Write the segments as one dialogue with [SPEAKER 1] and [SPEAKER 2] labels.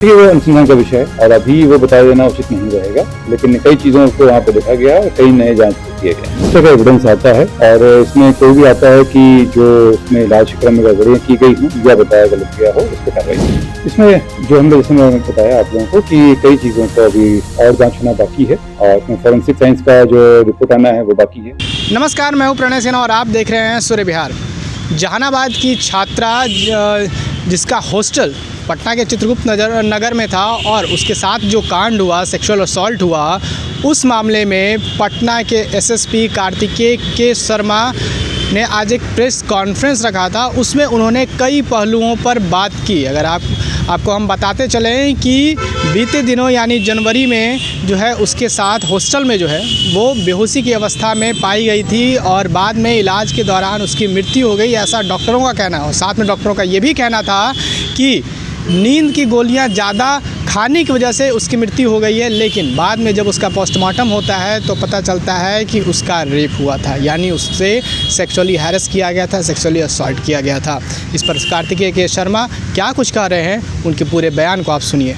[SPEAKER 1] देखिए वो अनुसंधान का विषय है और अभी वो बता देना उचित नहीं रहेगा, लेकिन कई चीज़ों को वहाँ पे देखा गया और कई नए जांच किए गए। इस तरह का एविडेंस आता है और इसमें कोई भी आता है कि जो उसमें इलाज क्रम में गड़बड़ियाँ की गई हों या बताया गलत गया हो, उस पर कार्रवाई। इसमें जो हमने जैसे मैंने बताया आप लोगों को कि कई चीज़ों को अभी और जाँच होना बाकी है और इसमें फॉरेंसिक साइंस का जो रिपोर्ट आना है वो बाकी है।
[SPEAKER 2] नमस्कार, मैं हूँ प्रणय सिन्हा और आप देख रहे हैं सूर्य विहार। जहानाबाद की छात्रा जिसका हॉस्टल पटना के चित्रगुप्त नगर में था और उसके साथ जो कांड हुआ, सेक्सुअल असॉल्ट हुआ, उस मामले में पटना के एसएसपी कार्तिकेय के शर्मा ने आज एक प्रेस कॉन्फ्रेंस रखा था। उसमें उन्होंने कई पहलुओं पर बात की। अगर आपको हम बताते चलें कि बीते दिनों यानी जनवरी में जो है उसके साथ हॉस्टल में जो है वो बेहोशी की अवस्था में पाई गई थी और बाद में इलाज के दौरान उसकी मृत्यु हो गई, ऐसा डॉक्टरों का कहना है। साथ में डॉक्टरों का ये भी कहना था कि नींद की गोलियां ज़्यादा खाने की वजह से उसकी मृत्यु हो गई है, लेकिन बाद में जब उसका पोस्टमार्टम होता है तो पता चलता है कि उसका रेप हुआ था, यानी उससे सेक्सुअली हैरेस किया गया था, सेक्सुअली असॉल्ट किया गया था। इस पर कार्तिकेय के शर्मा क्या कुछ कह रहे हैं, उनके पूरे बयान को आप सुनिए।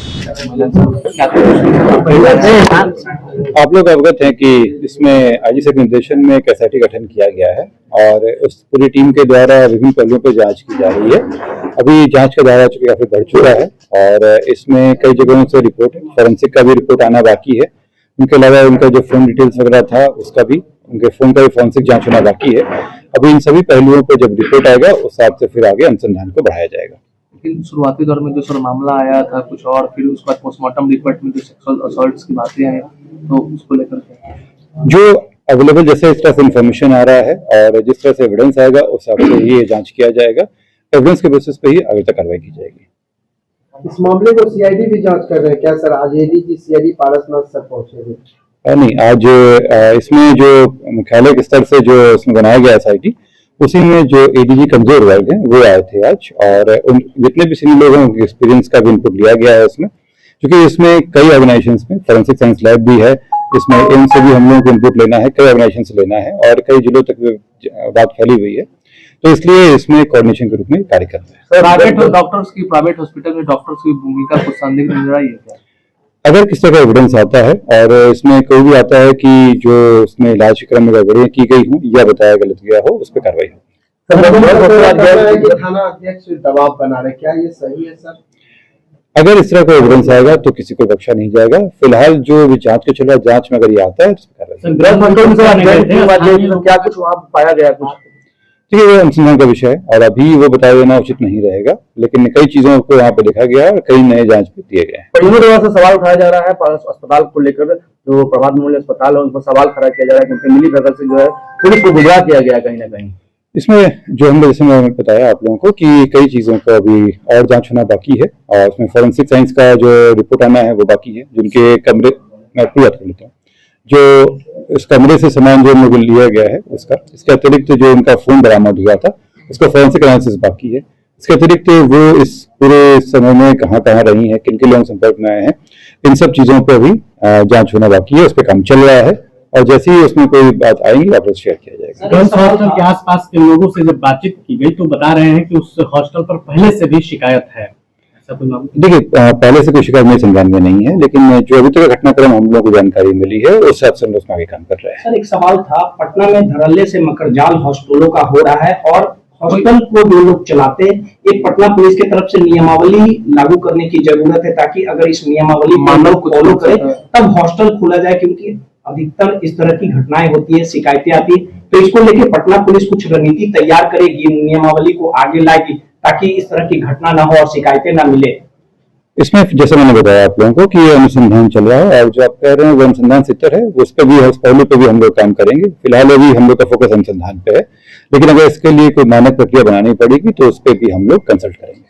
[SPEAKER 1] आप लोग अवगत हैं कि इसमें आईजी के निर्देशन में एक एसआईटी गठन किया गया है और उस पूरी टीम के द्वारा विभिन्न पहलुओं पर जांच की जा रही है। अभी जांच का दायरा चूंकि काफी बढ़ चुका है और इसमें कई जगहों से रिपोर्ट, फॉरेंसिक का भी रिपोर्ट आना बाकी है। उनके अलावा उनका जो फोन डिटेल्स वगैरह था उसका भी, उनके फोन का भी फॉरेंसिक जांच होना बाकी है। अभी इन सभी पहलुओं पर जब रिपोर्ट आएगा उस हिसाब से फिर आगे अनुसंधान को बढ़ाया जाएगा।
[SPEAKER 3] लेकिन शुरुआती दौर में जो सर मामला आया था कुछ और, फिर उसके बाद पोस्टमार्टम रिपोर्ट में जो सेक्सुअल असॉल्ट्स की बातें आई, तो उसको लेकर
[SPEAKER 1] जो अवेलेबल जैसे इस तरह से इन्फॉर्मेशन आ रहा है और जिस तरह से एविडेंस आएगा उस हिसाब से ही ये जांच किया जाएगा। एविडेंस के बेसिस पे ही आगे तक कार्रवाई की जाएगी।
[SPEAKER 4] इस मामले को सीआईडी भी जांच कर रहे हैं क्या सर? आज एडीजी सीआईडी पारसनाथ सर पहुंचे
[SPEAKER 1] नहीं, आज इसमें जो मुख्यालय के स्तर से जो इसमें बनाया गया एसआईटी, उसी में जो एडीजी कमजोर वर्ग हैं वो आए थे आज और उन जितने भी सीनियर लोग हैं उनके एक्सपीरियंस का भी इनपुट लिया गया है इसमें, क्योंकि इसमें कई ऑर्गेनाइजेशंस में फॉरेंसिक साइंस लैब भी है, इसमें इनसे भी हम लोगों को इनपुट लेना है, कई ऑर्गेनाइजेशन से लेना है और कई जिलों तक बात फैली हुई है, तो इसलिए इसमें कोऑर्डिनेशन के रूप में कार्य कर रहे हैं।
[SPEAKER 3] प्राइवेट हॉस्पिटल में डॉक्टर्स की भूमिका कुछ संदिग्ध नजर आई है क्या? अगर
[SPEAKER 1] किस तरह का एविडेंस आता है और इसमें कोई भी आता है कि जो उसमें इलाज क्रम में गड़बड़ियाँ की गई हों या बताया गलत गया हो, उस पर कार्रवाई हो।
[SPEAKER 4] थाना अध्यक्ष दबाव बना रहे, क्या ये सही है सर?
[SPEAKER 1] अगर इस तरह का एविडेंस आएगा तो किसी को बख्शा नहीं जाएगा। फिलहाल जो भी जांच के चल रहा है, जांच में अगर ये आता है तो
[SPEAKER 4] क्या कुछ वहाँ पाया गया कुछ?
[SPEAKER 1] देखिए वो अनुसंधान का विषय है और अभी वो बता देना उचित नहीं रहेगा, लेकिन कई चीजों को वहाँ पे देखा गया और कई नए जांच दिए गए हैं।
[SPEAKER 5] से सवाल उठाया जा रहा है अस्पताल को लेकर, जो प्रभात मूल्य अस्पताल है उन पर सवाल खड़ा किया जा रहा है क्योंकि मिली भगत से जो है पुलिस को गुमराह किया गया कहीं ना कहीं।
[SPEAKER 1] इसमें जो हमने जैसे मैंने बताया आप लोगों को कि कई चीजों को अभी और जांच होना बाकी है और उसमें फॉरेंसिक साइंस का जो रिपोर्ट आना है वो बाकी है। जिनके कमरे, मैं पूरी बात कर लेता हूँ, जो इस कमरे से सामान जो मुझे लिया गया है उसका, इसके अतिरिक्त जो इनका फोन बरामद हुआ था उसका फॉरेंसिक एनालिसिस बाकी है। इसके अतिरिक्त वो इस पूरे समय में कहाँ रही हैं, किन लोगों संपर्क में आए हैं, इन सब चीजों पर भी जांच होना बाकी है। उस पर काम चल रहा है और जैसे ही उसमें कोई बात आएंगी आपको शेयर किया जाएगा।
[SPEAKER 6] हॉस्टल के आसपास के लोगों से जब बातचीत की गई तो बता रहे हैं कि उस हॉस्टल पर पहले से भी शिकायत है, ऐसा कोई मामला?
[SPEAKER 1] देखिए पहले से कोई शिकायत मेरे संज्ञान में नहीं है, लेकिन जो अभी तक घटनाक्रम हम लोगों को जानकारी मिली है उस हिसाब से हम लोग आगे काम कर रहे हैं।
[SPEAKER 7] सर एक सवाल था, पटना में धड़ल्ले से मकरजाल हॉस्टलों का हो रहा है और हॉस्टल को जो लोग चलाते, एक पटना पुलिस की तरफ से नियमावली लागू करने की जरूरत है ताकि अगर इस नियमावली को फॉलो करें तब हॉस्टल खोला जाए, क्योंकि अधिकतर इस तरह की घटनाएं होती है, शिकायतें आती है। तो इसको लेके पटना पुलिस कुछ रणनीति तैयार करेगी, नियमावली को आगे लाएगी ताकि इस तरह की घटना ना हो और शिकायतें ना मिले।
[SPEAKER 1] इसमें जैसे मैंने बताया आप लोगों को कि ये अनुसंधान चल रहा है और जो आप कह रहे हैं वो अनुसंधान सितर है, उस पर भी, उस पहलू पे भी हम लोग काम करेंगे। फिलहाल अभी हम लोग का फोकस अनुसंधान पे है, लेकिन अगर इसके लिए कोई मानक प्रक्रिया बनानी पड़ेगी तो उस पर भी हम लोग कंसल्ट करेंगे।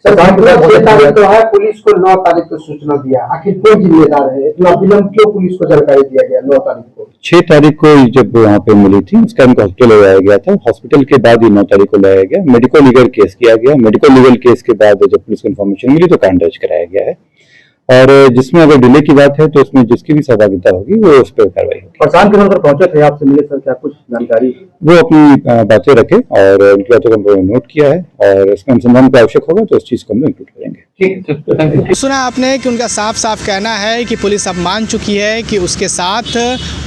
[SPEAKER 4] तो है पुलिस को 9 तारीख को सूचना दिया, आखिर कौन जिम्मेदार है? इतना विलंब क्यों पुलिस को जानकारी दिया गया 9 तारीख को?
[SPEAKER 1] 6 तारीख को जब वहाँ पे मिली थी उसका हमको हॉस्पिटल लाया गया था, हॉस्पिटल के बाद ही 9 तारीख को लाया गया, मेडिको लीगल केस किया गया, मेडिको लीगल केस के बाद जब पुलिस को इन्फॉर्मेशन मिली तो कांड दर्ज कराया गया है और जिसमें अगर डिले की बात है तो उसमें जिसकी भी सहभागिता होगी वो उस पर कार्रवाई होगी।
[SPEAKER 5] प्रशांत किशोर सर पहुंचे थे, आपसे मिले सर, क्या कुछ जानकारी?
[SPEAKER 1] वो अपनी बातें रखे और उनकी बातों को हमने नोट किया है और इसमें अनुसंधान का आवश्यक होगा तो उस चीज़ को हम इंक्लूड करेंगे।
[SPEAKER 3] ठीक, थैंक यू।
[SPEAKER 2] सुना आपने कि उनका साफ साफ कहना है कि पुलिस अब मान चुकी है कि उसके साथ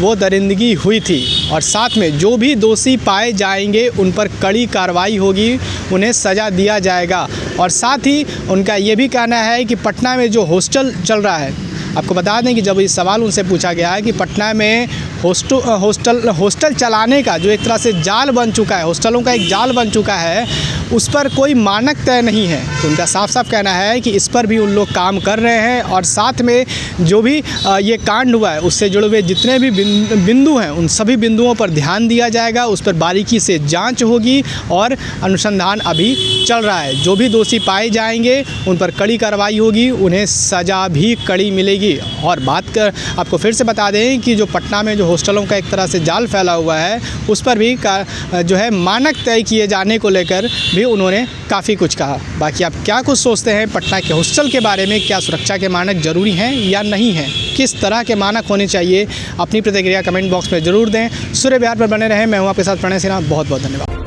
[SPEAKER 2] वो दरिंदगी हुई थी और साथ में जो भी दोषी पाए जाएंगे उन पर कड़ी कार्रवाई होगी, उन्हें सज़ा दिया जाएगा। और साथ ही उनका ये भी कहना है कि पटना में जो हॉस्टल चल रहा है, आपको बता दें कि जब ये सवाल उनसे पूछा गया है कि पटना में हॉस्टल चलाने का जो एक तरह से जाल बन चुका है, हॉस्टलों का एक जाल बन चुका है, उस पर कोई मानक तय नहीं है। तो उनका साफ साफ कहना है कि इस पर भी उन लोग काम कर रहे हैं और साथ में जो भी ये कांड हुआ है उससे जुड़े हुए जितने भी बिंदु हैं उन सभी बिंदुओं पर ध्यान दिया जाएगा, उस पर बारीकी से जांच होगी और अनुसंधान अभी चल रहा है। जो भी दोषी पाए जाएंगे उन पर कड़ी कार्रवाई होगी, उन्हें सज़ा भी कड़ी मिलेगी। और बात कर आपको फिर से बता दें कि जो पटना में जो हॉस्टलों का एक तरह से जाल फैला हुआ है उस पर भी जो है मानक तय किए जाने को लेकर भी उन्होंने काफ़ी कुछ कहा। बाकी आप क्या कुछ सोचते हैं पटना के हॉस्टल के बारे में? क्या सुरक्षा के मानक ज़रूरी हैं या नहीं हैं? किस तरह के मानक होने चाहिए? अपनी प्रतिक्रिया कमेंट बॉक्स में ज़रूर दें। सूर्य बिहार पर बने रहें। मैं हूँ आपके साथ प्रणय सिन्हा। बहुत बहुत धन्यवाद।